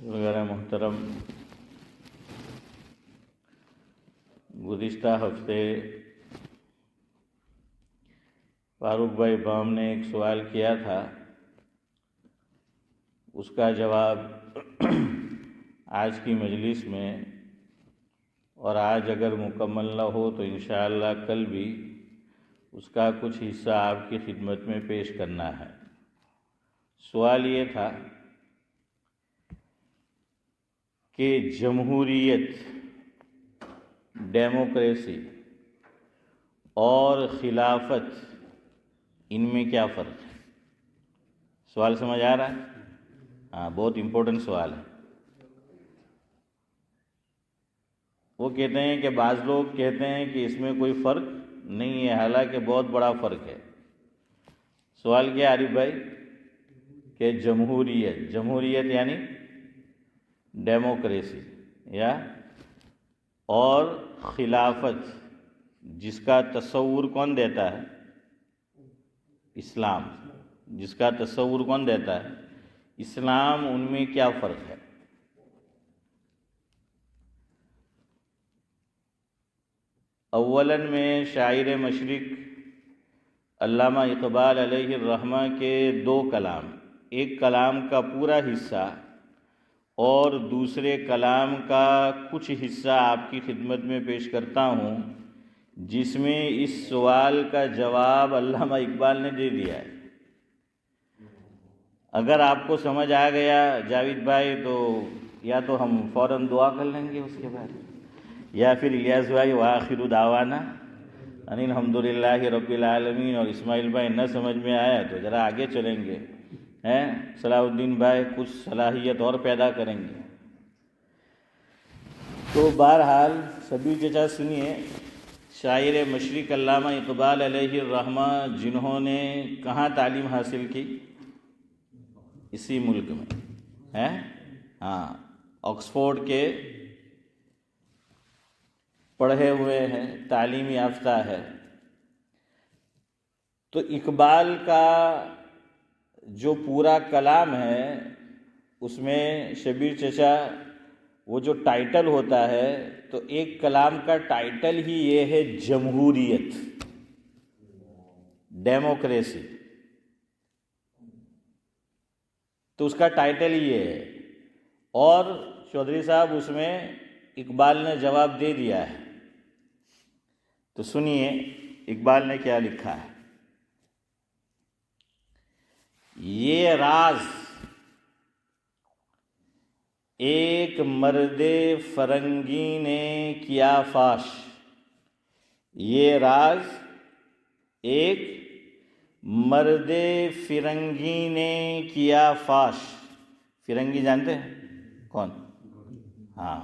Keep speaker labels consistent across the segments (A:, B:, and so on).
A: وغیرہ محترم، گزشتہ ہفتے فاروق بھائی بام نے ایک سوال کیا تھا، اس کا جواب آج کی مجلس میں، اور آج اگر مکمل نہ ہو تو انشاءاللہ کل بھی اس کا کچھ حصہ آپ کی خدمت میں پیش کرنا ہے۔ سوال یہ تھا کہ جمہوریت، ڈیموکریسی اور خلافت، ان میں کیا فرق ہے؟ سوال سمجھ آ رہا ہے؟ ہاں، بہت امپورٹنٹ سوال ہے۔ وہ کہتے ہیں کہ بعض لوگ کہتے ہیں کہ اس میں کوئی فرق نہیں ہے، حالانکہ بہت بڑا فرق ہے۔ سوال کیا عارف بھائی؟ کہ جمہوریت یعنی ڈیموکریسی، یا اور خلافت جس کا تصور کون دیتا ہے؟ اسلام۔ جس کا تصور کون دیتا ہے؟ اسلام۔ ان میں کیا فرق ہے؟ اولاً میں شاعر مشرق علامہ اقبال علیہ الرحمہ کے دو کلام، ایک کلام کا پورا حصہ اور دوسرے کلام کا کچھ حصہ آپ کی خدمت میں پیش کرتا ہوں، جس میں اس سوال کا جواب علامہ اقبال نے دے دیا ہے۔ اگر آپ کو سمجھ آ گیا جاوید بھائی تو یا تو ہم فوراً دعا کر لیں گے اس کے بعد، یا پھر الیاس بھائی وآخر دعوانا ان الحمدللہ رب العالمین، اور اسماعیل بھائی نہ سمجھ میں آیا تو ذرا آگے چلیں گے، صلاح الدین بھائی کچھ صلاحیت اور پیدا کریں گے۔ تو بہرحال سبھی چچا سنیے، شاعر مشرق علامہ اقبال علیہ الرحمہ جنہوں نے کہاں تعلیم حاصل کی؟ اسی ملک میں، آکسفورڈ کے پڑھے ہوئے ہیں، تعلیم یافتہ ہے۔ تو اقبال کا جو پورا کلام ہے اس میں شبیر چچا وہ جو ٹائٹل ہوتا ہے، تو ایک کلام کا ٹائٹل ہی یہ ہے جمہوریت، ڈیموکریسی، تو اس کا ٹائٹل ہی یہ ہے۔ اور چودھری صاحب اس میں اقبال نے جواب دے دیا ہے، تو سنیے اقبال نے کیا لکھا ہے۔ یہ راز ایک مرد فرنگی نے کیا فاش، یہ راز ایک مرد فرنگی نے کیا فاش۔ فرنگی جانتے ہیں کون؟ ہاں،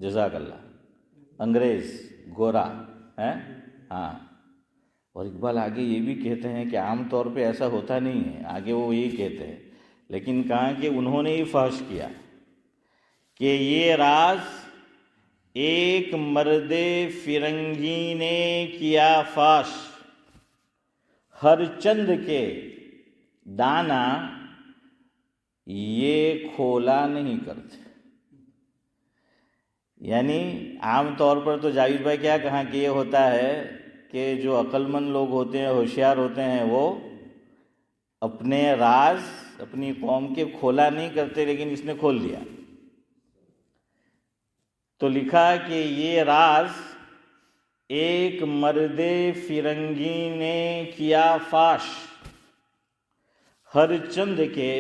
A: جزاک اللہ، انگریز، گورا، اور اقبال آگے یہ بھی کہتے ہیں کہ عام طور پہ ایسا ہوتا نہیں ہے، آگے وہ یہی کہتے ہیں، لیکن کہا کہ انہوں نے ہی فحش کیا کہ یہ راز ایک مرد فرنگی نے کیا فاش، ہر چند کے دانا یہ کھولا نہیں کرتے۔ یعنی عام طور پر تو جاوید بھائی کیا کہاں کہ یہ ہوتا ہے کہ جو عقل مند لوگ ہوتے ہیں، ہوشیار ہوتے ہیں، وہ اپنے راز اپنی قوم کے کھولا نہیں کرتے، لیکن اس نے کھول دیا۔ تو لکھا کہ یہ راز ایک مرد فرنگی نے کیا فاش، ہر چند کے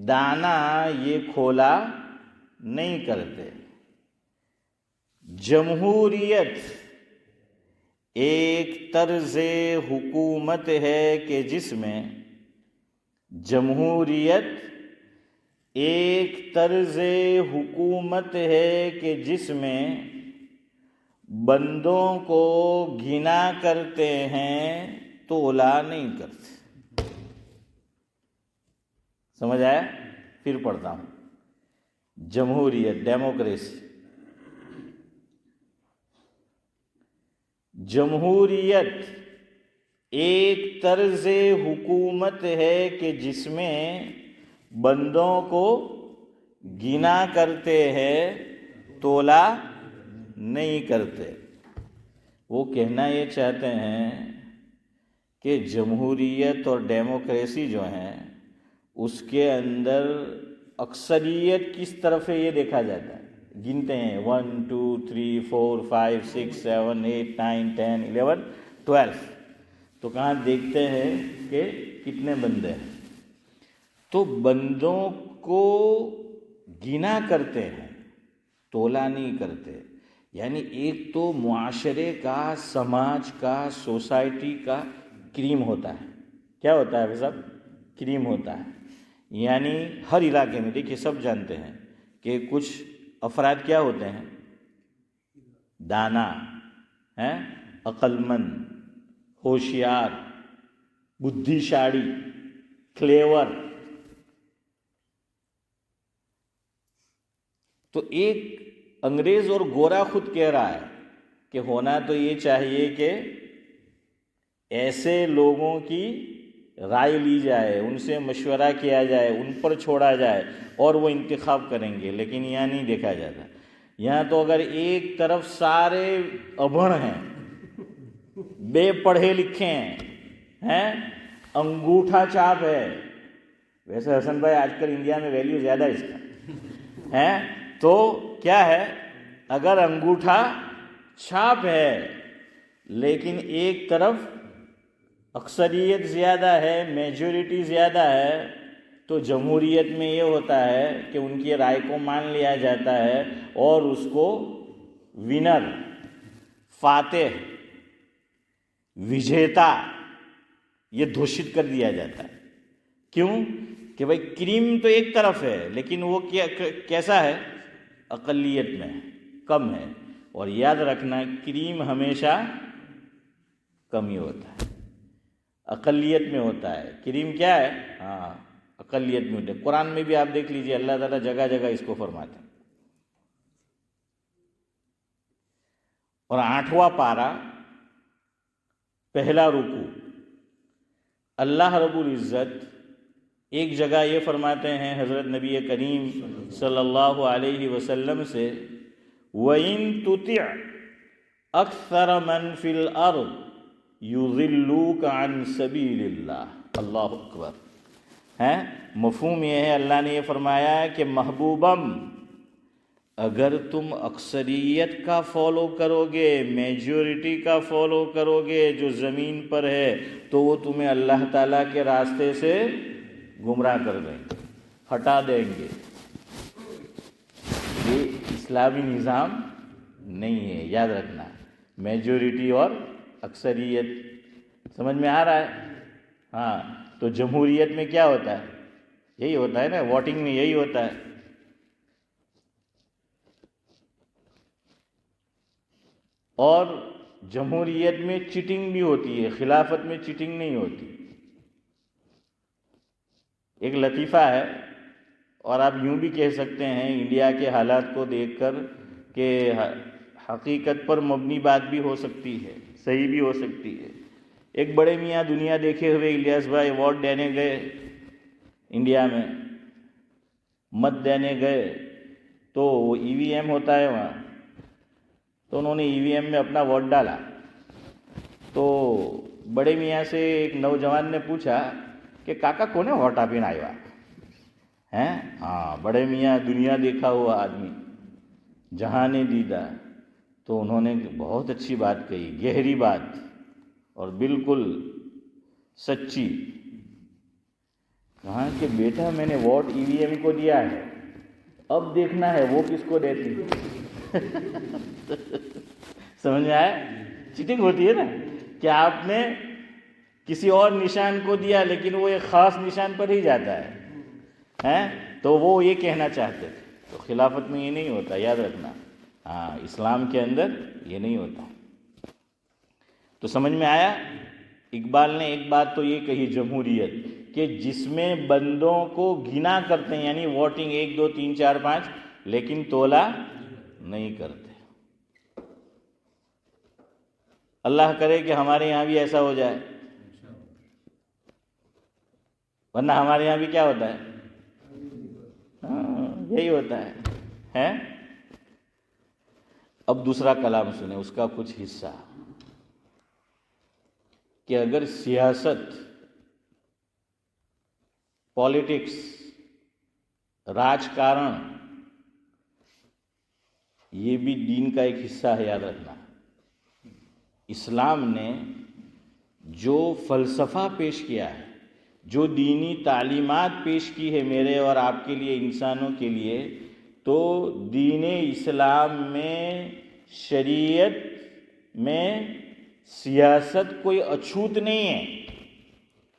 A: دانا یہ کھولا نہیں کرتے۔ جمہوریت ایک طرز حکومت ہے کہ جس میں جمہوریت ایک طرز حکومت ہے کہ جس میں بندوں کو گنا کرتے ہیں تولا نہیں کرتے۔ سمجھ آیا؟ پھر پڑھتا ہوں۔ جمہوریت، ڈیموکریسی، جمہوریت ایک طرز حکومت ہے کہ جس میں بندوں کو گنا کرتے ہیں تولا نہیں کرتے. وہ کہنا یہ چاہتے ہیں کہ جمہوریت اور ڈیموکریسی جو ہیں اس کے اندر اکثریت کس طرف ہے یہ دیکھا جاتا ہے. گنتے ہیں 1 2 3 4 5 6 7 8 9 10 11 12. تو کہاں دیکھتے ہیں کہ کتنے بندے ہیں. تو بندوں کو گنا کرتے ہیں تولا نہیں کرتے. یعنی ایک تو معاشرے کا، سماج کا، سوسائٹی کا کریم ہوتا ہے. کیا ہوتا ہے صاحب؟ کریم ہوتا ہے. یعنی ہر علاقے میں دیکھیے سب جانتے ہیں کہ کچھ افراد کیا ہوتے ہیں؟ دانا ہیں، عقل مند، ہوشیار، بدھیشالی، کلیور. تو ایک انگریز اور گورا خود کہہ رہا ہے کہ ہونا تو یہ چاہیے کہ ایسے لوگوں کی رائے لی جائے، ان سے مشورہ کیا جائے، ان پر چھوڑا جائے اور وہ انتخاب کریں گے. لیکن یہاں نہیں دیکھا جاتا. یہاں تو اگر ایک طرف سارے ابھڑ ہیں، بے پڑھے لکھے ہیں، انگوٹھا چاپ ہے. ویسے حسن بھائی آج کل انڈیا میں ویلیو زیادہ ہے اس کا ہے. تو کیا ہے، اگر انگوٹھا چھاپ ہے لیکن ایک طرف اکثریت زیادہ ہے، میجورٹی زیادہ ہے، تو جمہوریت میں یہ ہوتا ہے کہ ان کی رائے کو مان لیا جاتا ہے اور اس کو ونر، فاتح، وجیتا یہ گھوشت کر دیا جاتا ہے. کیوں؟ کہ بھائی کریم تو ایک طرف ہے لیکن وہ کیسا ہے؟ اقلیت میں کم ہے. اور یاد رکھنا کریم ہمیشہ کم ہی ہوتا ہے، اقلیت میں ہوتا ہے. کریم کیا ہے؟ ہاں اقلیت میں ہوتا ہے. قرآن میں بھی آپ دیکھ لیجئے اللہ تعالیٰ جگہ جگہ اس کو فرماتے ہیں. اور 8واں پارہ پہلا رکوع اللہ رب العزت ایک جگہ یہ فرماتے ہیں حضرت نبی کریم صلی اللہ علیہ وسلم سے، وَإِن تُطِعْ أَكْثَرَ مَنْ فِي الْأَرْضِ يُضِلُّوكَ عَنْ سَبِيلِ اللَّهِ. اللہ اکبر. مفہوم یہ ہے، اللہ نے یہ فرمایا کہ محبوبم اگر تم اکثریت کا فالو کرو گے، میجورٹی کا فالو کرو گے جو زمین پر ہے، تو وہ تمہیں اللہ تعالیٰ کے راستے سے گمراہ کر دیں گے، ہٹا دیں گے. یہ اسلامی نظام نہیں ہے، یاد رکھنا. میجورٹی اور اکثریت سمجھ میں آ رہا ہے؟ ہاں. تو جمہوریت میں کیا ہوتا ہے؟ یہی ہوتا ہے نا، ووٹنگ میں یہی ہوتا ہے. اور جمہوریت میں چیٹنگ بھی ہوتی ہے، خلافت میں چیٹنگ نہیں ہوتی. ایک لطیفہ ہے، اور آپ یوں بھی کہہ سکتے ہیں انڈیا کے حالات کو دیکھ کر کہ حقیقت پر مبنی بات بھی ہو سکتی ہے، صحیح بھی ہو سکتی ہے. ایک بڑے میاں دنیا دیکھے ہوئے الیاس بھائی ووٹ دینے گئے انڈیا میں، مت دینے گئے تو وہ ای وی ایم ہوتا ہے وہاں، تو انہوں نے ای وی ایم میں اپنا ووٹ ڈالا. تو بڑے میاں سے ایک نوجوان نے پوچھا کہ کاکا کونے ووٹ آپین آئیوا ہیں؟ ہاں بڑے میاں دنیا دیکھا ہوا آدمی، جہاں نے دیدہ. تو انہوں نے بہت اچھی بات کہی، گہری بات اور بالکل سچی. کہا کہ بیٹا میں نے ووٹ ای وی ایم کو دیا ہے، اب دیکھنا ہے وہ کس کو دیتی. سمجھ میں آیا؟ چیٹنگ ہوتی ہے نا کہ آپ نے کسی اور نشان کو دیا لیکن وہ ایک خاص نشان پر ہی جاتا ہے. تو وہ یہ کہنا چاہتے تھے. تو خلافت میں یہ نہیں ہوتا، یاد رکھنا. ہاں اسلام کے اندر یہ نہیں ہوتا. تو سمجھ میں آیا؟ اقبال نے ایک بات تو یہ کہی، جمہوریت کہ جس میں بندوں کو گنا کرتے ہیں، یعنی ووٹنگ 1 2 3 4 5، لیکن تولا نہیں کرتے. اللہ کرے کہ ہمارے یہاں بھی ایسا ہو جائے، ورنہ ہمارے یہاں بھی کیا ہوتا ہے؟ یہی ہوتا ہے. اب دوسرا کلام سنیں، اس کا کچھ حصہ، کہ اگر سیاست، پالیٹکس، راجکارن یہ بھی دین کا ایک حصہ ہے، یاد رکھنا. اسلام نے جو فلسفہ پیش کیا ہے، جو دینی تعلیمات پیش کی ہے میرے اور آپ کے لیے، انسانوں کے لیے، تو دین اسلام میں، شریعت میں سیاست کوئی اچھوت نہیں ہے،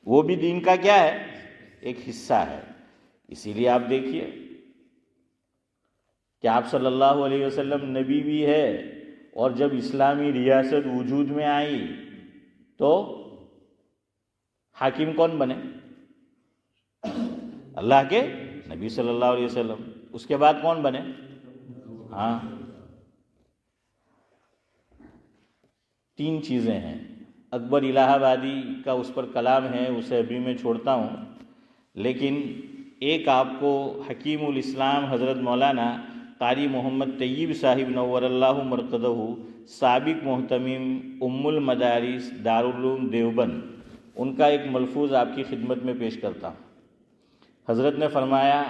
A: وہ بھی دین کا کیا ہے؟ ایک حصہ ہے. اسی لیے آپ دیکھیے کہ آپ صلی اللہ علیہ وسلم نبی بھی ہے، اور جب اسلامی ریاست وجود میں آئی تو حاکم کون بنے؟ اللہ کے نبی صلی اللہ علیہ وسلم. اس کے بعد کون بنے؟ تین چیزیں ہیں. اکبر الہ آبادی کا اس پر کلام ہے، اسے ابھی میں چھوڑتا ہوں، لیکن ایک آپ کو حکیم الاسلام حضرت مولانا قاری محمد طیب صاحب نور اللہ مرقدہ، سابق محتمم ام المدارس دارالعلوم دیوبند، ان کا ایک ملفوظ آپ کی خدمت میں پیش کرتا ہوں. حضرت نے فرمایا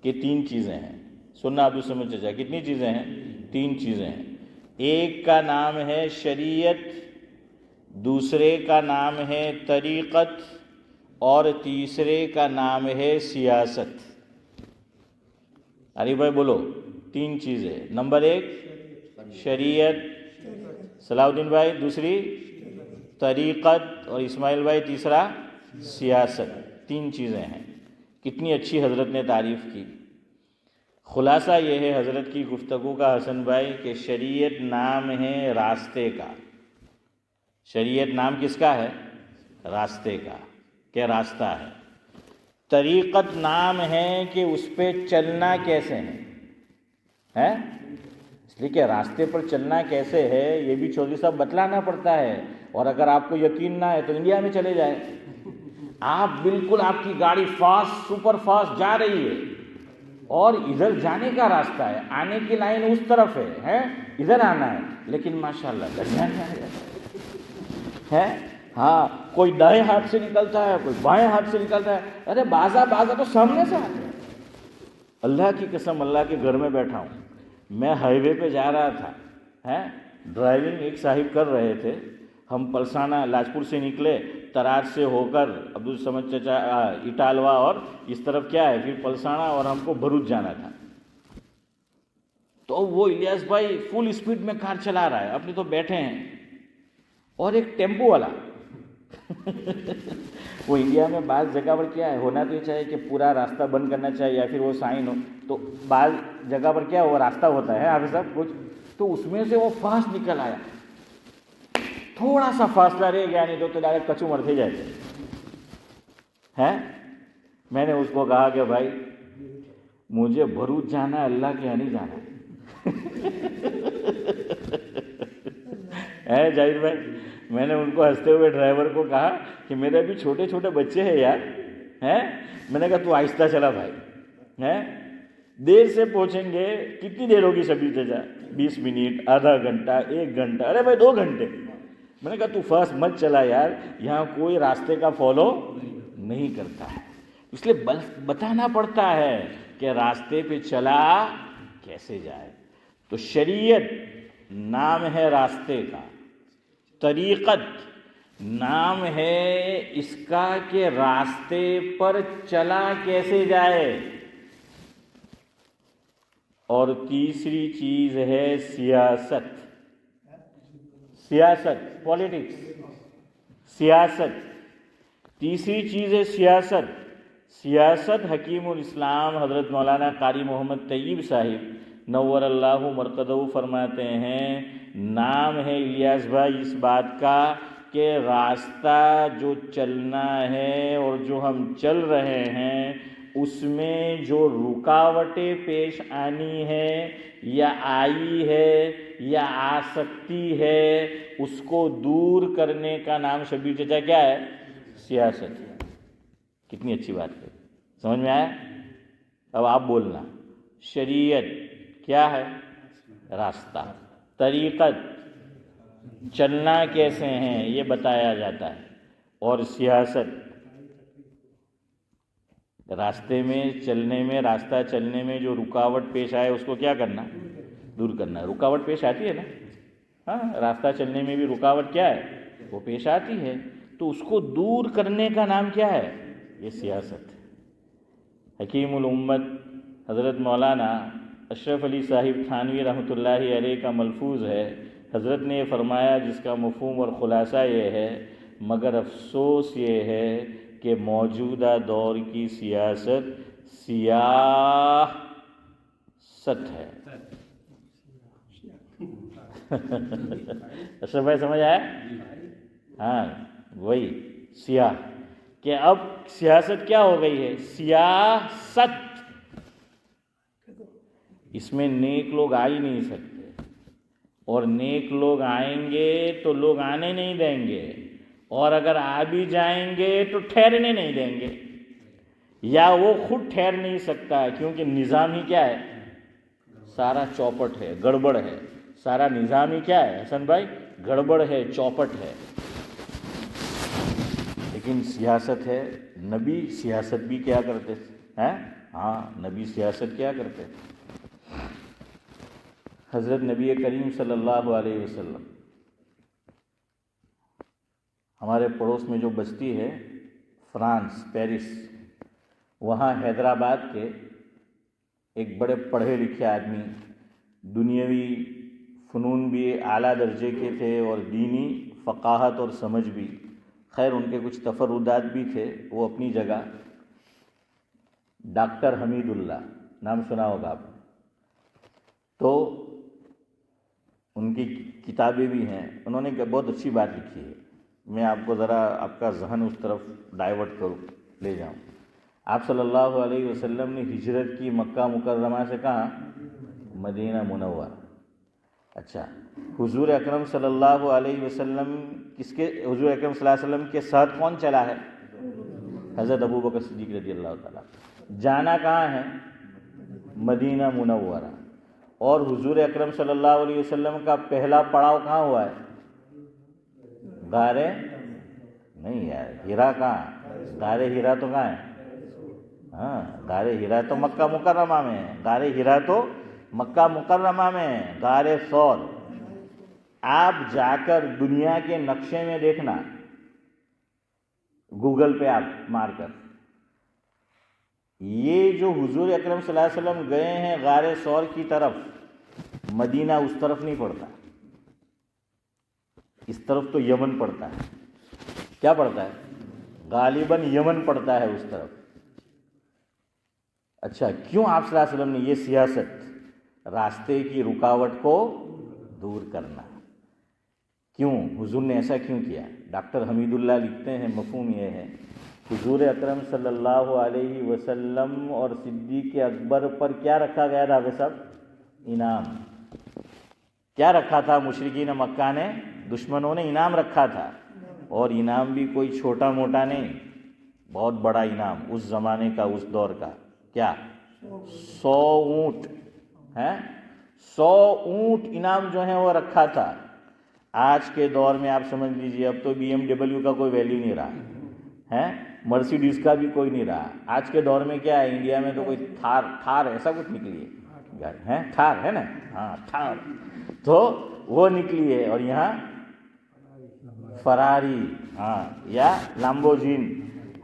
A: کہ تین چیزیں ہیں. سننا آپ سمجھ جائے. کتنی چیزیں ہیں؟ تین چیزیں ہیں. ایک کا نام ہے شریعت، دوسرے کا نام ہے طریقت، اور تیسرے کا نام ہے سیاست. علی بھائی بولو. تین چیزیں. نمبر ایک شریعت، صلاح الدین بھائی دوسری طریقت، اور اسماعیل بھائی تیسرا سیاست. تین چیزیں ہیں. کتنی اچھی حضرت نے تعریف کی. خلاصہ یہ ہے حضرت کی گفتگو کا حسن بھائی کہ شریعت نام ہے راستے کا. شریعت نام کس کا ہے؟ راستے کا، کہ راستہ ہے. طریقت نام ہے کہ اس پہ چلنا کیسے ہے، اس لیے کہ راستے پر چلنا کیسے ہے یہ بھی چودھری صاحب بتلانا پڑتا ہے. اور اگر آپ کو یقین نہ ہے تو انڈیا میں چلے جائیں. آپ بالکل، آپ کی گاڑی فاسٹ، سپر فاسٹ جا رہی ہے، اور ادھر جانے کا راستہ ہے، آنے کی لائن اس طرف ہے، ادھر آنا ہے، لیکن ماشاءاللہ درمیان میں آ جاتا ہے. کوئی دائیں ہاتھ سے نکلتا ہے، کوئی بائیں ہاتھ سے نکلتا ہے. ارے بازا تو سامنے سے آتے ہیں. اللہ کی قسم، اللہ کے گھر میں بیٹھا ہوں، میں ہائی وے پہ جا رہا تھا، ڈرائیونگ ایک صاحب کر رہے تھے. ہم پلسانہ لاجپور سے نکلے، تراج سے ہو کر عبدالصمد چچا اٹالوا، اور اس طرف کیا ہے پھر پلسانہ، اور ہم کو بھروچ جانا تھا. تو وہ الیاس بھائی فل اسپیڈ میں کار چلا رہا ہے، اپنے تو بیٹھے ہیں، اور ایک ٹیمپو والا وہ انڈیا میں بعض جگہ پر کیا ہے، ہونا تو یہ چاہیے کہ پورا راستہ بند کرنا چاہیے یا پھر وہ سائن ہو، تو بعض جگہ پر کیا وہ راستہ ہوتا ہے حافظ صاحب کچھ، تو اس میں سے وہ فاسٹ نکل آیا. تھوڑا سا فاصلہ رہ گیا، نہیں تو ڈائریکٹ کچو مرتے جاتے ہیں. میں نے اس کو کہا کہ بھائی مجھے بھروچ جانا ہے، اللہ کے یہاں نہیں جانا ہے جاہد بھائی. میں نے ان کو ہنستے ہوئے ڈرائیور کو کہا کہ میرے بھی چھوٹے چھوٹے بچے ہیں یار، میں نے کہا تو آہستہ چلا بھائی، دیر سے پہنچیں گے. کتنی دیر ہوگی شبیر چچا؟ 20 منٹ، آدھا گھنٹہ، 1 گھنٹہ، ارے بھائی 2 گھنٹے. میں نے کہا تو فاسٹ مت چلا یار، یہاں کوئی راستے کا فالو نہیں کرتا ہے، اس لیے بتانا پڑتا ہے کہ راستے پہ چلا کیسے جائے. تو شریعت نام ہے راستے کا، طریقت نام ہے اس کا کہ راستے پر چلا کیسے جائے، اور تیسری چیز ہے سیاست. سیاست، پالیٹکس، سیاست. تیسری چیز ہے سیاست. سیاست حکیم الاسلام حضرت مولانا قاری محمد طیب صاحب نور اللہ مرقدہ فرماتے ہیں، نام ہے الیاس بھائی اس بات کا کہ راستہ جو چلنا ہے اور جو ہم چل رہے ہیں اس میں جو رکاوٹیں پیش آنی ہے یا آئی ہے یا آ سکتی ہے، اس کو دور کرنے کا نام شبیر چچا کیا ہے؟ سیاست. کتنی اچھی بات ہے، سمجھ میں آیا؟ اب آپ بولنا، شریعت کیا ہے؟ راستہ، طریقت چلنا کیسے ہیں یہ بتایا جاتا ہے، اور سیاست راستے میں چلنے میں، راستہ چلنے میں جو رکاوٹ پیش آئے اس کو کیا کرنا؟ دور کرنا۔ رکاوٹ پیش آتی ہے نا، ہاں، راستہ چلنے میں بھی رکاوٹ کیا ہے؟ وہ پیش آتی ہے، تو اس کو دور کرنے کا نام کیا ہے؟ یہ سیاست ہے۔ حکیم الامت حضرت مولانا اشرف علی صاحب تھانوی رحمۃ اللہ علیہ کا ملفوظ ہے، حضرت نے یہ فرمایا جس کا مفہوم اور خلاصہ یہ ہے، مگر افسوس یہ ہے کہ موجودہ دور کی سیاست سیاست ہے۔ اشرف بھائی سمجھ آیا؟ ہاں، وہی سیاہ، کہ اب سیاست کیا ہو گئی ہے؟ سیاست۔ اس میں نیک لوگ آ ہی نہیں سکتے، اور نیک لوگ آئیں گے تو لوگ آنے نہیں دیں گے، اور اگر آ بھی جائیں گے تو ٹھہرنے نہیں دیں گے، یا وہ خود ٹھہر نہیں سکتا، کیونکہ نظام ہی کیا ہے؟ سارا چوپٹ ہے، گڑبڑ ہے، سارا نظام ہی کیا ہے حسن بھائی؟ گڑبڑ ہے، چوپٹ ہے۔ لیکن سیاست ہے، نبی سیاست بھی کیا کرتے ہیں؟ ہاں، نبی سیاست کیا کرتے ہیں۔ حضرت نبی کریم صلی اللہ علیہ وسلم، ہمارے پڑوس میں جو بستی ہے فرانس، پیرس، وہاں حیدرآباد کے ایک بڑے پڑھے لکھے آدمی، دنیاوی فنون بھی اعلیٰ درجے کے تھے اور دینی فقاہت اور سمجھ بھی، خیر ان کے کچھ تفردات بھی تھے، وہ اپنی جگہ، ڈاکٹر حمید اللہ، نام سنا ہوگا آپ نے، تو ان کی کتابیں بھی ہیں، انہوں نے بہت اچھی بات لکھی ہے، میں آپ کو ذرا آپ کا ذہن اس طرف ڈائیورٹ کروں، لے جاؤں۔ آپ صلی اللہ علیہ وسلم نے ہجرت کی مکہ مکرمہ سے کہاں؟ مدینہ منورہ۔ اچھا، حضور اکرم صلی اللہ علیہ وسلم حضور اکرم صلی اللہ علیہ وسلم کے ساتھ کون چلا ہے؟ حضرت ابو بکر صدیق رضی اللہ تعالیٰ۔ جانا کہاں ہے؟ مدینہ منورہ۔ اور حضور اکرم صلی اللہ علیہ وسلم کا پہلا پڑاؤ کہاں ہوا ہے؟ غار نہیں یار، ہیرا کہاں؟ غار ہیرا تو کہاں ہے؟ ہاں، غار ہیرا تو مکہ مکرمہ میں ہے، غار ہیرا تو مکہ مکرمہ میں ہے، غار ثور۔ آپ جا کر دنیا کے نقشے میں دیکھنا، گوگل پہ آپ مار کر، یہ جو حضور اکرم صلی اللہ علیہ وسلم گئے ہیں غار ثور کی طرف، مدینہ اس طرف نہیں پڑتا، اس طرف تو یمن پڑتا ہے۔ کیا پڑتا ہے؟ غالباً یمن پڑتا ہے اس طرف۔ اچھا، کیوں آپ صلی اللہ علیہ وسلم نے یہ سیاست، راستے کی رکاوٹ کو دور کرنا، کیوں حضور نے ایسا کیوں کیا؟ ڈاکٹر حمید اللہ لکھتے ہیں، مفہوم یہ ہے، حضور اکرم صلی اللہ علیہ وسلم اور صدیق اکبر پر کیا رکھا گیا تھا بھائی صاحب؟ انعام۔ کیا رکھا تھا مشرکین مکہ نے؟ دشمنوں نے انعام رکھا تھا، اور انعام بھی کوئی چھوٹا موٹا نہیں، بہت بڑا انعام اس زمانے کا، اس دور کا۔ کیا؟ 100 اونٹ ہیں، 100 اونٹ انعام جو ہیں وہ رکھا تھا۔ آج کے دور میں آپ سمجھ لیجئے، اب تو BMW کا کوئی ویلیو نہیں رہا ہے، مرسیڈیز کا بھی کوئی نہیں رہا۔ آج کے دور میں کیا ہے، انڈیا میں تو کوئی تھار ایسا کچھ نکلی ہے، تھار ہے نا، ہاں تھار، تو وہ نکلی ہے، اور یہاں فراری، ہاں، یا لامبورگینی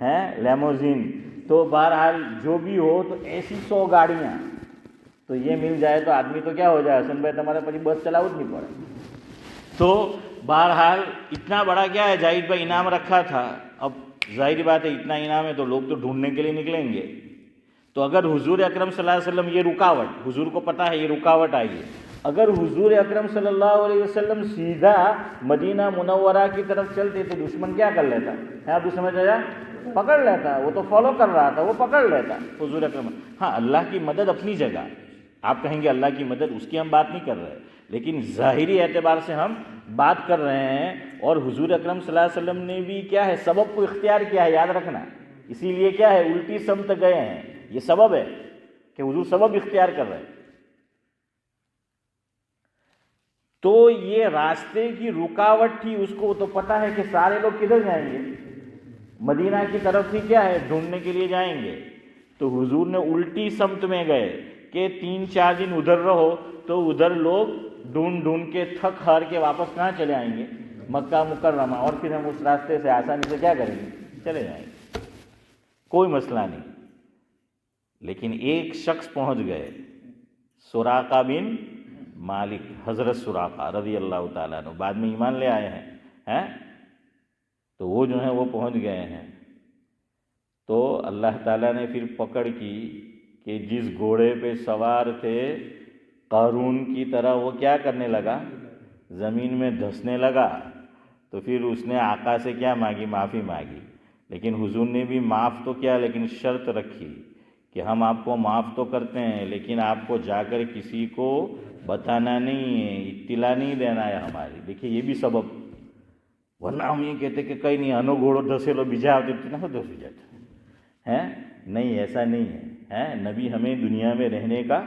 A: ہے، لیموزین۔ تو بہرحال جو بھی ہو، تو ایسی 100 گاڑیاں تو یہ مل جائے تو آدمی تو کیا ہو جائے حسن بھائی، تمہارے پاس بس چلاؤ نہیں پڑے۔ تو بہرحال اتنا بڑا کیا ہے جاہد بھائی انعام رکھا تھا۔ اب ظاہری بات ہے، اتنا انعام ہے تو لوگ تو ڈھونڈنے کے لیے نکلیں گے۔ تو اگر حضور اکرم صلی اللہ علیہ وسلم، یہ رکاوٹ حضور کو پتہ ہے، یہ رکاوٹ آئی ہے، اگر حضور اکرم صلی اللہ علیہ وسلم سیدھا مدینہ منورہ کی طرف چلتے تو دشمن کیا کر لیتا ہے؟ آپ کو سمجھ آیا؟ پکڑ لیتا، وہ تو فالو کر رہا تھا، وہ پکڑ لیتا حضور اکرم۔ ہاں، اللہ کی مدد اپنی جگہ، آپ کہیں گے اللہ کی مدد، اس کی ہم بات نہیں کر رہے، لیکن ظاہری اعتبار سے ہم بات کر رہے ہیں۔ اور حضور اکرم صلی اللہ علیہ وسلم نے بھی کیا ہے، سبب کو اختیار کیا ہے، یاد رکھنا، اسی لیے کیا ہے، الٹی سمت گئے ہیں، یہ سبب ہے۔ کہ حضور سبب اختیار کر رہے ہیں. تو یہ راستے کی رکاوٹ تھی، اس کو تو پتا ہے کہ سارے لوگ کدھر جائیں گے، مدینہ کی طرف ہی کیا ہے ڈھونڈنے کے لیے جائیں گے. تو حضور نے الٹی سمت میں گئے کہ 3-4 دن ادھر رہو، تو ادھر لوگ ڈھونڈ کے تھک ہار کے واپس کہاں چلے آئیں گے، مکہ مکرمہ، اور پھر ہم اس راستے سے آسانی سے کیا کریں گے، چلے جائیں گے، کوئی مسئلہ نہیں. لیکن ایک شخص پہنچ گئے، سراقہ بن مالک، حضرت سراقہ رضی اللہ تعالیٰ عنہ، بعد میں ایمان لے آئے ہیں. تو وہ جو ہیں وہ پہنچ گئے ہیں. تو اللہ تعالیٰ نے پھر پکڑ کی کہ جس گھوڑے پہ سوار تھے قارون کی طرح وہ کیا کرنے لگا، زمین میں دھسنے لگا. تو پھر اس نے آقا سے کیا مانگی، معافی مانگی. لیکن حضور نے بھی معاف تو کیا، لیکن شرط رکھی کہ ہم آپ کو معاف تو کرتے ہیں، لیکن آپ کو جا کر کسی کو بتانا نہیں ہے، اطلاع نہیں دینا ہے ہماری. دیکھیے یہ بھی سبب، ورنہ ہم یہ کہتے کہ کہیں نہیں انو گھوڑو دھسے لو بجا ہوتے نہ دھس جاتے ہیں. نہیں، ایسا نہیں ہے. نبی ہمیں دنیا میں رہنے کا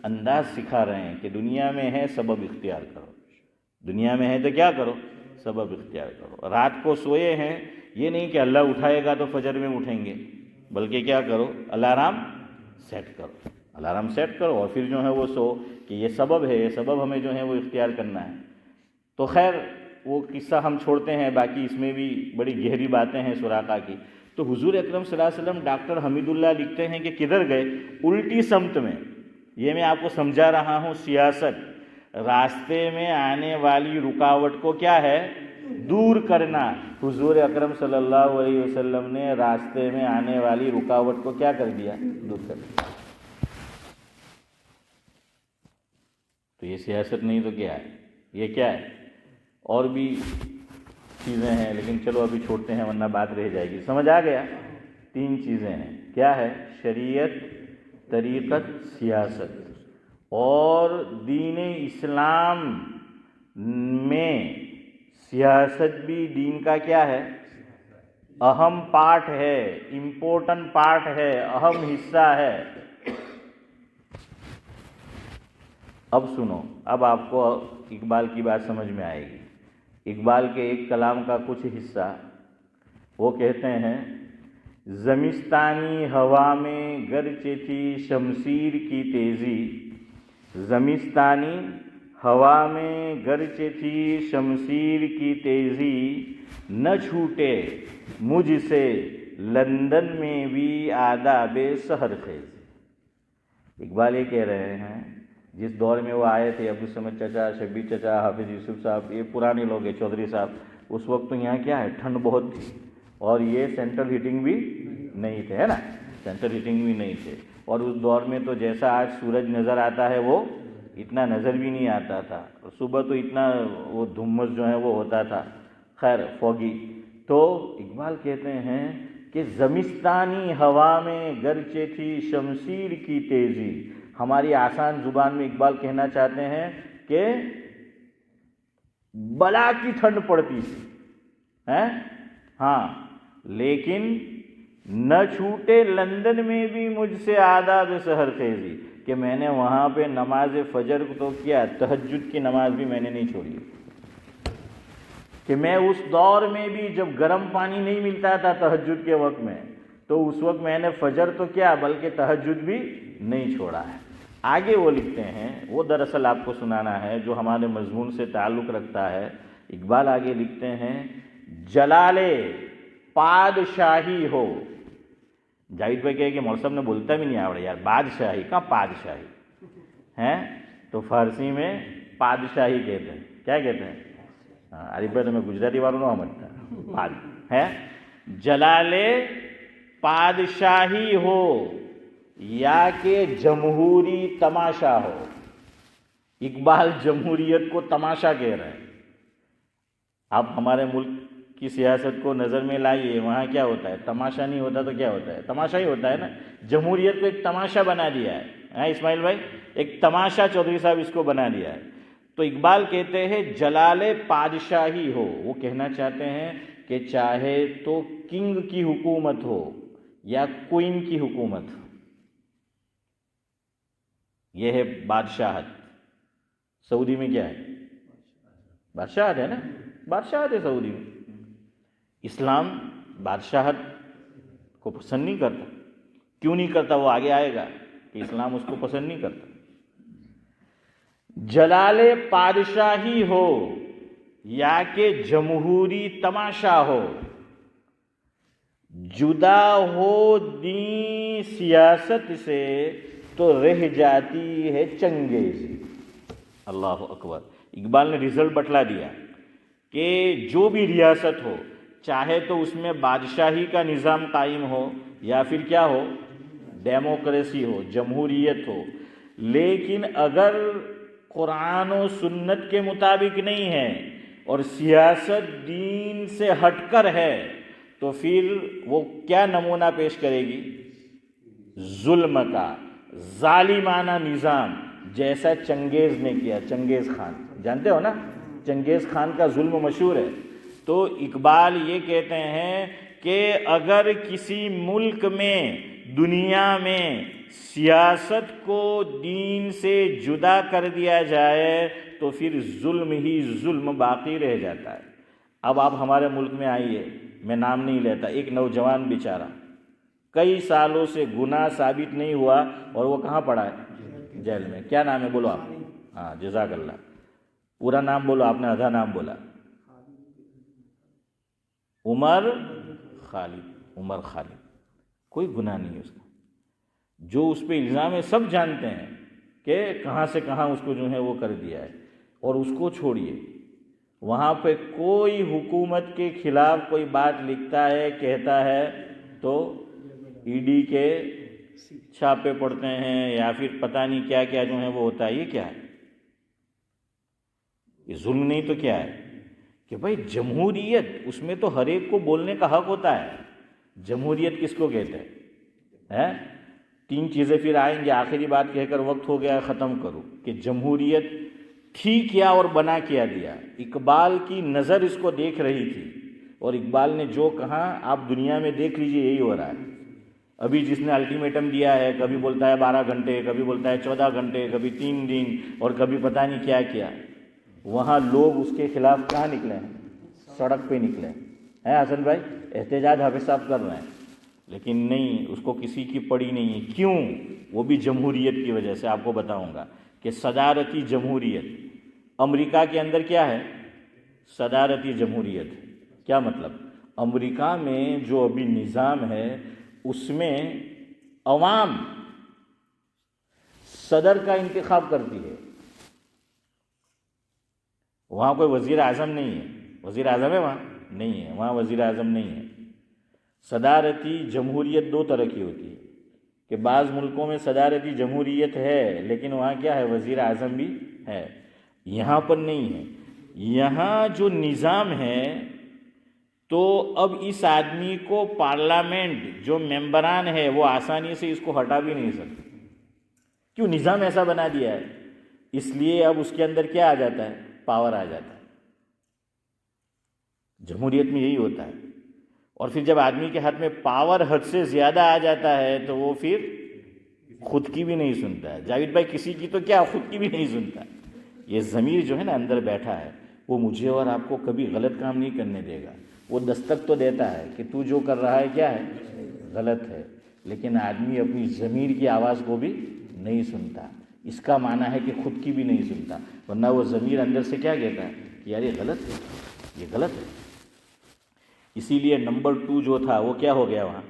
A: انداز سکھا رہے ہیں کہ دنیا میں ہے سبب اختیار کرو، دنیا میں ہے تو کیا کرو، سبب اختیار کرو. رات کو سوئے ہیں، یہ نہیں کہ اللہ اٹھائے گا تو فجر میں اٹھیں گے، بلکہ کیا کرو، الارم سیٹ کرو، الارم سیٹ کرو اور پھر جو ہے وہ سو، کہ یہ سبب ہے، یہ سبب ہمیں جو ہے وہ اختیار کرنا ہے. تو خیر وہ قصہ ہم چھوڑتے ہیں، باقی اس میں بھی بڑی گہری باتیں ہیں سراقہ کی. تو حضور اکرم صلی اللہ علیہ وسلم ڈاکٹر حمید اللہ لکھتے ہیں کہ کدھر گئے، الٹی سمت میں. یہ میں آپ کو سمجھا رہا ہوں سیاست، راستے میں آنے والی رکاوٹ کو کیا ہے، دور کرنا. حضور اکرم صلی اللہ علیہ وسلم نے راستے میں آنے والی رکاوٹ کو کیا کر دیا، دور کر دیا. تو یہ سیاست نہیں تو کیا ہے، یہ کیا ہے. اور بھی چیزیں ہیں لیکن چلو ابھی چھوڑتے ہیں ورنہ بات رہ جائے گی. سمجھ آ گیا؟ 3 چیزیں ہیں. کیا ہے؟ شریعت، طریقت، سیاست. اور دین اسلام میں سیاست بھی دین کا کیا ہے، اہم پارٹ ہے، امپورٹنٹ پارٹ ہے، اہم حصہ ہے. اب سنو، اب آپ کو اقبال کی بات سمجھ میں آئے گی. اقبال کے ایک کلام کا کچھ حصہ، وہ کہتے ہیں زمستانی ہوا میں گرچہ تھی شمشیر کی تیزی، زمستانی ہوا میں گرچہ تھی شمشیر کی تیزی، نہ چھوٹے مجھ سے لندن میں بھی آداب سحر خیز. اقبال یہ کہہ رہے ہیں جس دور میں وہ آئے تھے، عبدالصمد چچا، شبیر چچا، حافظ یوسف صاحب، یہ پرانے لوگ ہیں، چودھری صاحب، اس وقت تو یہاں کیا ہے، ٹھنڈ بہت تھی اور یہ سینٹرل ہیٹنگ بھی نہیں تھے، ہے نا، سینٹرل ہیٹنگ بھی نہیں تھے. اور اس دور میں تو جیسا آج سورج نظر آتا ہے وہ اتنا نظر بھی نہیں آتا تھا. صبح تو اتنا وہ دھمس جو ہے وہ ہوتا تھا، خیر فوگی. تو اقبال کہتے ہیں کہ زمستانی ہوا میں گرچہ تھی شمشیر کی تیزی. ہماری آسان زبان میں اقبال کہنا چاہتے ہیں کہ بلا کی ٹھنڈ پڑتی تھی، ہاں، لیکن نہ چھوٹے لندن میں بھی مجھ سے آداب سحر خیزی، کہ میں نے وہاں پہ نماز فجر تو کیا، تہجد کی نماز بھی میں نے نہیں چھوڑی. کہ میں اس دور میں بھی جب گرم پانی نہیں ملتا تھا تہجد کے وقت میں، تو اس وقت میں نے فجر تو کیا بلکہ تہجد بھی نہیں چھوڑا ہے. آگے وہ لکھتے ہیں، وہ دراصل آپ کو سنانا ہے جو ہمارے مضمون سے تعلق رکھتا ہے. اقبال آگے لکھتے ہیں جلال پادشاہی ہو. جاوید بھائی کہے کہ مول صاحب نے بولتا بھی نہیں آوڑے یار، بادشاہی کا پادشاہی ہیں، تو فارسی میں پادشاہی کہتے ہیں. کیا کہتے ہیں؟ عارف بھائی تمہیں گجراتی والوں نہ سمجھتا ہے. جلال پادشاہی ہو یا کہ جمہوری تماشا ہو. اقبال جمہوریت کو تماشا کہہ رہے ہیں. آپ ہمارے ملک کی سیاست کو نظر میں لائیے، وہاں کیا ہوتا ہے، تماشا نہیں ہوتا تو کیا ہوتا ہے، تماشا ہی ہوتا ہے نا. جمہوریت کو ایک تماشا بنا دیا ہے اسماعیل بھائی، ایک تماشا چودھری صاحب اس کو بنا دیا ہے. تو اقبال کہتے ہیں جلال پادشاہی ہو. وہ کہنا چاہتے ہیں کہ چاہے تو کنگ کی حکومت ہو یا کوئن کی حکومت ہو، یہ ہے بادشاہت. سعودی میں کیا ہے؟ بادشاہت ہے نا، بادشاہت ہے سعودی میں. اسلام بادشاہت کو پسند نہیں کرتا. کیوں نہیں کرتا؟ وہ آگے آئے گا کہ اسلام اس کو پسند نہیں کرتا. جلال پادشاہی ہو یا کہ جمہوری تماشا ہو، جدا ہو دین سیاست سے تو رہ جاتی ہے چنگیزی. اللہ اکبر. اقبال نے رزلٹ بتلا دیا کہ جو بھی ریاست ہو، چاہے تو اس میں بادشاہی کا نظام قائم ہو یا پھر کیا ہو، ڈیموکریسی ہو، جمہوریت ہو، لیکن اگر قرآن و سنت کے مطابق نہیں ہے اور سیاست دین سے ہٹ کر ہے تو پھر وہ کیا نمونہ پیش کرے گی؟ ظلم کا، ظالمانہ نظام، جیسا چنگیز نے کیا. چنگیز خان جانتے ہو نا، چنگیز خان کا ظلم مشہور ہے. تو اقبال یہ کہتے ہیں کہ اگر کسی ملک میں، دنیا میں سیاست کو دین سے جدا کر دیا جائے تو پھر ظلم ہی ظلم باقی رہ جاتا ہے. اب آپ ہمارے ملک میں آئیے، میں نام نہیں لیتا، ایک نوجوان بیچارہ کئی سالوں سے گناہ ثابت نہیں ہوا اور وہ کہاں پڑا ہے؟ جیل میں. کیا نام ہے بولو آپ؟ ہاں جزاک اللہ. پورا نام بولو، آپ نے آدھا نام بولا. عمر خالد. عمر خالد. کوئی گناہ نہیں ہے اس کا. جو اس پہ الزام ہے سب جانتے ہیں کہ کہاں سے کہاں اس کو جو ہے وہ کر دیا ہے. اور اس کو چھوڑیے، وہاں پہ کوئی حکومت کے خلاف کوئی بات لکھتا ہے، کہتا ہے تو ای ڈی کے چھاپے پڑتے ہیں یا پھر پتہ نہیں کیا کیا جو ہے وہ ہوتا ہے. یہ کیا ہے؟ یہ ظلم نہیں تو کیا ہے؟ کہ بھائی جمہوریت، اس میں تو ہر ایک کو بولنے کا حق ہوتا ہے. جمہوریت کس کو کہتے ہیں؟ 3 چیزیں پھر آئیں گے، آخری بات کہہ کر وقت ہو گیا ختم کروں کہ جمہوریت ٹھیک کیا اور بنا کیا دیا. اقبال کی نظر اس کو دیکھ رہی تھی اور اقبال نے جو کہا آپ دنیا میں دیکھ لیجئے یہی ہو رہا ہے. ابھی جس نے الٹیمیٹم دیا ہے، کبھی بولتا ہے 12 گھنٹے، کبھی بولتا ہے 14 گھنٹے، کبھی 3 دن اور کبھی پتہ نہیں کیا کیا. وہاں لوگ اس کے خلاف کہاں نکلے ہیں؟ سڑک پہ نکلے ہیں. حسن بھائی احتجاج حافظ صاحب کر رہے ہیں، لیکن نہیں، اس کو کسی کی پڑی نہیں ہے. کیوں؟ وہ بھی جمہوریت کی وجہ سے. آپ کو بتاؤں گا کہ صدارتی جمہوریت امریکہ کے اندر کیا ہے؟ صدارتی جمہوریت. کیا مطلب؟ امریکہ میں جو ابھی نظام ہے اس میں عوام صدر کا انتخاب کرتی ہے. وہاں کوئی وزیر اعظم نہیں ہے. وزیر اعظم ہے وہاں؟ نہیں ہے. وہاں وزیر اعظم نہیں ہے. صدارتی جمہوریت 2 طرح کی ہوتی ہے کہ بعض ملکوں میں صدارتی جمہوریت ہے لیکن وہاں کیا ہے؟ وزیر اعظم بھی ہے. یہاں پر نہیں ہے. یہاں جو نظام ہے تو اب اس آدمی کو پارلیمنٹ جو ممبران ہے وہ آسانی سے اس کو ہٹا بھی نہیں سکتے. کیوں؟ نظام ایسا بنا دیا ہے. اس لیے اب اس کے اندر کیا آ جاتا ہے؟ پاور آ جاتا ہے. جمہوریت میں یہی ہوتا ہے. اور پھر جب آدمی کے ہاتھ میں پاور حد سے زیادہ آ جاتا ہے تو وہ پھر خود کی بھی نہیں سنتا ہے. جاوید بھائی کسی کی تو کیا، خود کی بھی نہیں سنتا. یہ ضمیر جو ہے نا اندر بیٹھا ہے وہ مجھے اور آپ کو کبھی غلط کام نہیں کرنے دے گا. وہ دستک تو دیتا ہے کہ تو جو کر رہا ہے کیا ہے؟ غلط ہے. لیکن آدمی اپنی ضمیر کی آواز کو بھی نہیں سنتا. اس کا معنی ہے کہ خود کی بھی نہیں سنتا، ورنہ وہ ضمیر اندر سے کیا کہتا ہے کہ یار یہ غلط ہے، یہ غلط ہے. اسی لیے نمبر 2 جو تھا وہ کیا ہو گیا وہاں؟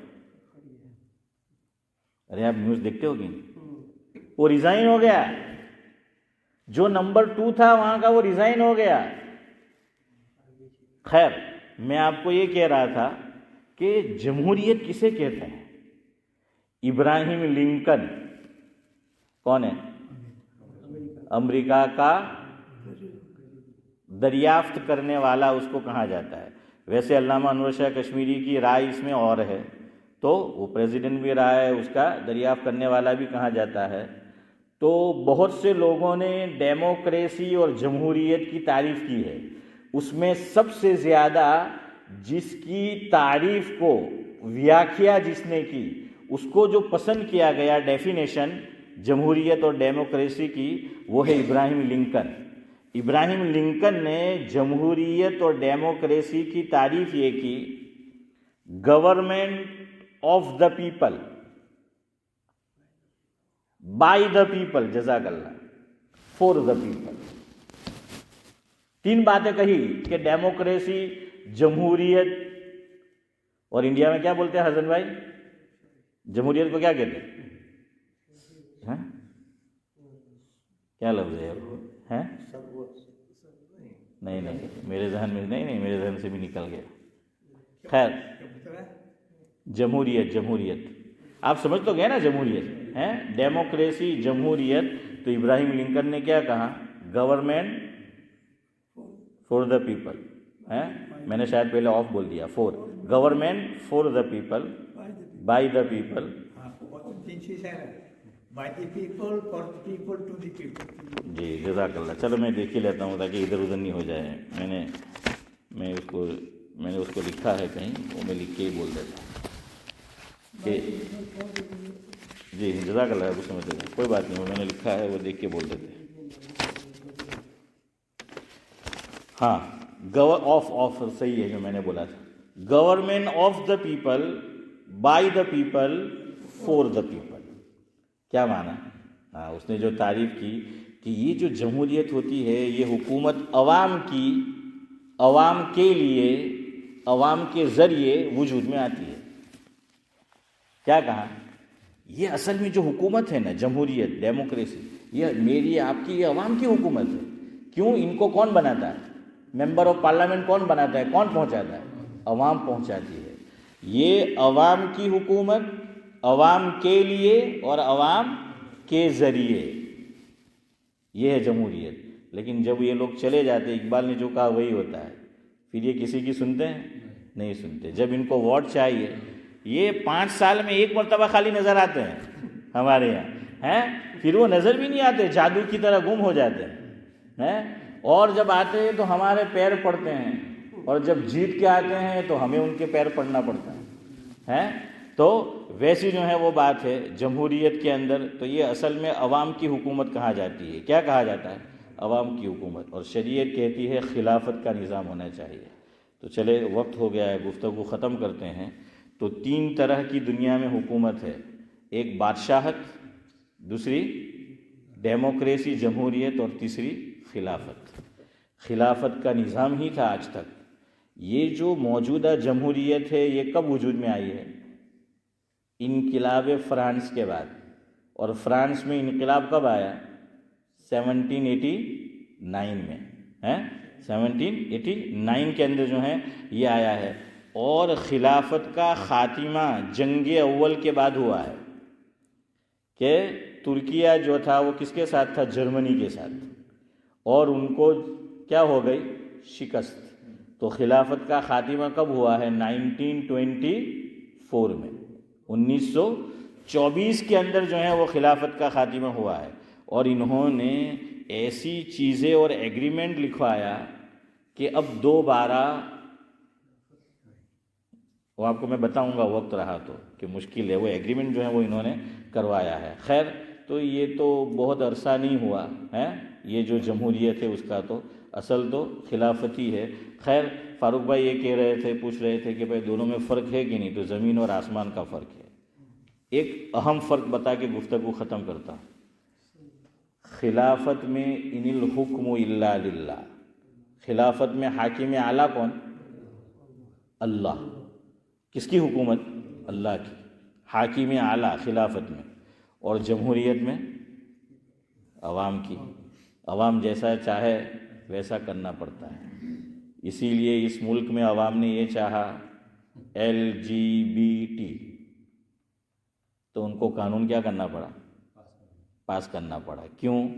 A: ارے آپ نیوز دیکھتے ہو گے؟ وہ ریزائن ہو گیا. جو نمبر 2 تھا وہاں کا وہ ریزائن ہو گیا. خیر، میں آپ کو یہ کہہ رہا تھا کہ جمہوریت کسے کہتے ہیں؟ ابراہیم لنکن کون ہے؟ امریکہ کا دریافت کرنے والا اس کو کہا جاتا ہے. ویسے علامہ انور شاہ کشمیری کی رائے اس میں اور ہے، تو وہ پریزیڈنٹ بھی رہا ہے، اس کا دریافت کرنے والا بھی کہا جاتا ہے. تو بہت سے لوگوں نے ڈیموکریسی اور جمہوریت کی تعریف کی ہے. اس میں سب سے زیادہ جس کی تعریف کو، ویاکھیا جس نے کی، اس کو جو پسند کیا گیا ڈیفینیشن، جمہوریت اور ڈیموکریسی کی، وہ ہے ابراہیم لنکن۔ ابراہیم لنکن نے جمہوریت اور ڈیموکریسی کی تعریف یہ کی، government of the people, by the people, جزاک اللہ، فور دا پیپل۔ تین باتیں کہی کہ ڈیموکریسی، جمہوریت، اور انڈیا میں کیا بولتے ہیں حسن بھائی؟ جمہوریت کو کیا کہتے ہیں؟ کیا لفظ ہے؟ نہیں میرے ذہن میں نہیں، میرے ذہن سے بھی نکل گیا۔ خیر، جمہوریت آپ سمجھ تو گئے نا، جمہوریت ہے ڈیموکریسی، جمہوریت۔ تو ابراہیم لنکن نے کیا کہا؟ گورنمنٹ فور دا پیپل ہے، میں نے شاید پہلے آف بول دیا، for, government for the people, by the people, جی جزاک اللہ۔ چلو میں دیکھ ہی لیتا ہوں تاکہ ادھر ادھر نہیں ہو جائے، میں نے اس کو لکھا ہے کہیں، وہ میں لکھ کے ہی بول دیتا ہوں کہ جی جزاک اللہ، وہ سمجھ لیتے، کوئی بات نہیں، وہ میں نے لکھا ہے، وہ دیکھ کے بول دیتے۔ ہاں، آف صحیح ہے جو میں نے بولا تھا، government of the people, by the people, four the people. کیا معنی؟ ہاں، اس نے جو تعریف کی کہ یہ جو جمہوریت ہوتی ہے، یہ حکومت عوام کی، عوام کے لیے، عوام کے ذریعے وجود میں آتی ہے۔ کیا کہا؟ یہ اصل میں جو حکومت ہے نا، جمہوریت، ڈیموکریسی، یہ میری، آپ کی، یہ عوام کی حکومت ہے۔ کیوں؟ ان کو کون بناتا ہے؟ ممبر آف پارلیمنٹ کون بناتا ہے؟ کون پہنچاتا ہے؟ عوام پہنچاتی ہے۔ یہ عوام کی حکومت، عوام کے لیے اور عوام کے ذریعے، یہ ہے جمہوریت۔ لیکن جب یہ لوگ چلے جاتے، اقبال نے جو کہا وہی ہوتا ہے، پھر یہ کسی کی سنتے ہیں؟ نہیں سنتے۔ جب ان کو ووٹ چاہیے، یہ 5 سال میں ایک مرتبہ خالی نظر آتے ہیں ہمارے یہاں ہیں، پھر وہ نظر بھی نہیں آتے، جادو کی طرح گم ہو جاتے ہیں، اور جب آتے ہیں تو ہمارے پیر پڑتے ہیں، اور جب جیت کے آتے ہیں تو ہمیں ان کے پیر پڑنا پڑتا ہے۔ تو ویسی جو ہے وہ بات ہے جمہوریت کے اندر۔ تو یہ اصل میں عوام کی حکومت کہا جاتی ہے۔ کیا کہا جاتا ہے؟ عوام کی حکومت۔ اور شریعت کہتی ہے خلافت کا نظام ہونا چاہیے۔ تو چلے، وقت ہو گیا ہے، گفتگو ختم کرتے ہیں۔ تو 3 طرح کی دنیا میں حکومت ہے، ایک بادشاہت، دوسری ڈیموکریسی، جمہوریت، اور تیسری خلافت۔ خلافت کا نظام ہی تھا آج تک۔ یہ جو موجودہ جمہوریت ہے، یہ کب وجود میں آئی ہے؟ انقلاب فرانس کے بعد۔ اور فرانس میں انقلاب کب آیا؟ 1789 میں، 1789 کے اندر جو ہے یہ آیا ہے۔ اور خلافت کا خاتمہ جنگ اول کے بعد ہوا ہے، کہ ترکیہ جو تھا وہ کس کے ساتھ تھا؟ جرمنی کے ساتھ، اور ان کو کیا ہو گئی؟ شکست۔ تو خلافت کا خاتمہ کب ہوا ہے؟ 1924 میں، 1924 کے اندر جو ہے وہ خلافت کا خاتمہ ہوا ہے۔ اور انہوں نے ایسی چیزیں اور ایگریمنٹ لکھوایا کہ اب دوبارہ، وہ آپ کو میں بتاؤں گا وقت رہا تو، کہ مشکل ہے، وہ ایگریمنٹ جو ہے وہ انہوں نے کروایا ہے۔ خیر، تو یہ تو بہت عرصہ نہیں ہوا ہے، یہ جو جمہوریت ہے اس کا تو اصل تو خلافت ہی ہے۔ خیر، فاروق بھائی یہ کہہ رہے تھے، پوچھ رہے تھے کہ بھائی دونوں میں فرق ہے کہ نہیں؟ تو زمین اور آسمان کا فرق ہے۔ ایک اہم فرق بتا کے گفتگو ختم کرتا ہوں۔ خلافت میں ان الحکم الا للہ، خلافت میں حاکم اعلیٰ کون؟ اللہ۔ کس کی حکومت؟ اللہ کی، حاکم اعلیٰ خلافت میں۔ اور جمہوریت میں عوام کی، عوام جیسا چاہے ویسا کرنا پڑتا ہے۔ اسی لیے اس ملک میں عوام نے یہ چاہا LGBT، تو ان کو قانون کیا کرنا پڑا؟ پاس کرنا پڑا۔ کیوں؟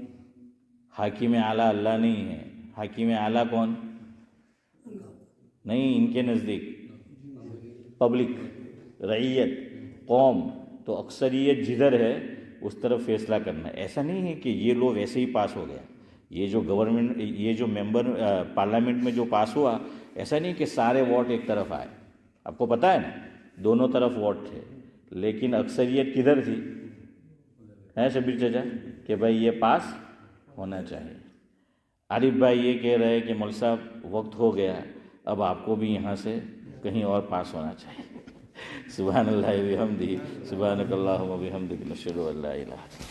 A: حاکم اعلیٰ اللہ نہیں ہے، حاکم اعلیٰ کون؟ نہیں، ان کے نزدیک پبلک، رعیت، قوم، تو اکثریت جدھر ہے اس طرف فیصلہ کرنا ہے۔ ایسا نہیں ہے کہ یہ لو ویسے ہی پاس ہو گیا، یہ جو گورنمنٹ، یہ جو ممبر پارلیمنٹ میں جو پاس ہوا، ایسا نہیں کہ سارے ووٹ ایک طرف آئے۔ آپ کو پتہ ہے نا، دونوں طرف ووٹ تھے، لیکن اکثریت کدھر تھی؟ ہے شبیر چچا کہ بھائی یہ پاس ہونا چاہیے. عارف بھائی یہ کہہ رہے کہ مول صاحب وقت ہو گیا، اب آپ کو بھی یہاں سے کہیں اور پاس ہونا چاہیے. سبحان اللہ و بحمدہ، سبحانک اللہم و بحمدک، نشہد ان لا الہ الا انت.